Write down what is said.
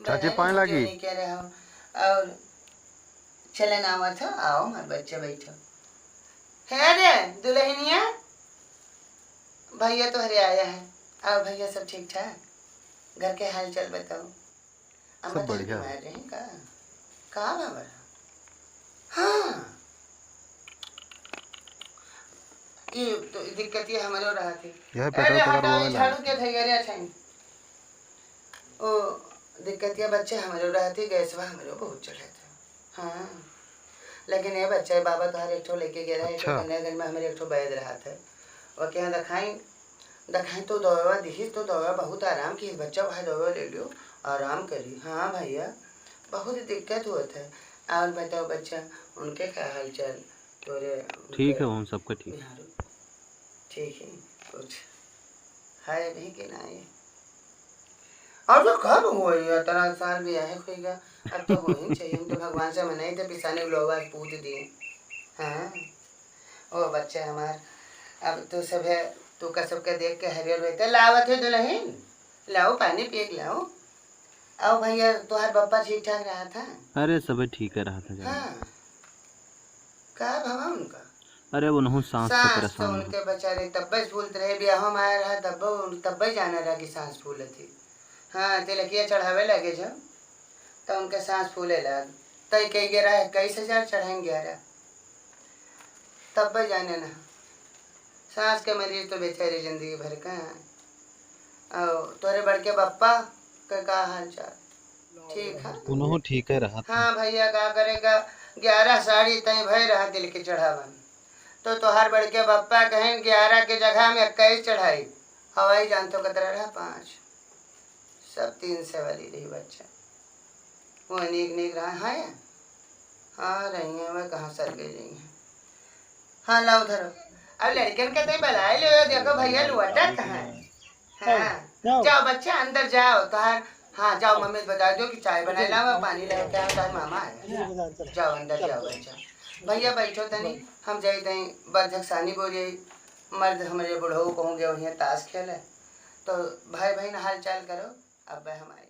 चाची पानी लगी नहीं कह रहे हो और चलन आवा था। आओ हमारे बच्चे बैठो है रे दुल्हनिया भैया तो हरे आया है। आओ भैया सब ठीक ठाक घर के हाल चाल बताओ। अम्मा सब बढ़िया बीमार रही का बाबा। हाँ ये तो दिक्कत ये हमारे रहा थी। यह अरे पेट्रोल पकड़ हटाओ हुआ झाड़ू के थैया रे अच्छा ओ दिक्कत ये बच्चे हमारे रहा थी गैसवा हमारे बहुत चढ़ा था। हाँ लेकिन ये बच्चे बाबा तो हर एक ठो लेके गया है। अच्छा। कन्यागंज में हमारे एक ठो वैद रहा था वो क्या दखाई दखाई तो दवा दिखी तो दवा बहुत आराम की बच्चा भाई दवा ले लियो आराम करी। हाँ भैया बहुत दिक्कत हुआ था। और बताओ बच्चा उनके क्या हाल चाल तोरे ठीक है हम सबका ठीक ठीक है कुछ है नहीं कि नहीं और तो कब हुआ ये तरह साल भी आए होगा अब तो हो ही चाहिए। हम तो भगवान से मनाई थे पिसाने लोग आज पूछ दिए। हाँ ओ बच्चे हमार अब तो सब है तू का सबके देख के हरियर रहते लावत है दुल्हन लाओ पानी पिए लाओ। आओ भैया तुम्हार बप्पा ठीक ठाक रहा था। अरे सब ठीक है रहा था हाँ का भावा उनका अरे वो नहीं सांस से सांस तो परेशान उनके बेचारे तब्बे फूलते रहे ब्याह में आया रहा तब्बे जाना रहा कि सांस फूल थी। हाँ तिलकिया चढ़ावे लगे जब तो उनके सांस फूले लग तय कई 21,000 चढ़ाएंगे 11 तब जाने ना सांस के मरीज तो बेचारे जिंदगी भर का और तोरे बड़के बप्पा का हाल चाल ठीक है। उन्होंने ठीक है रहा था। हाँ भैया का करेगा 11 साड़ी तय भय रहा दिल के चढ़ावन तो तोहार बड़के बप्पा कहें 11 के जगह में 21 चढ़ाई हवाई जान तो कतरा रहा 5 सब 300 वाली रही बच्चा वो अनेक रहा है। हाँ रही है वह कहाँ सर गई रही है। हाँ लाओ धरो अब लड़कन के तो बुलाए लो देखो भैया लुआटा कहाँ है। हाँ जाओ बच्चा अंदर जाओ तोहार हाँ जाओ मम्मी बता दो कि चाय बनाए लाओ पानी लेके आओ तार मामा आए जाओ अंदर जाओ बच्चा। भैया बैठो तनी हम जाई तई बर्धक सानी बोली मर्द हमारे बुढ़ऊ कहूँगे वहीं ताश खेले तो भाई बहन हाल चाल करो अब हमारे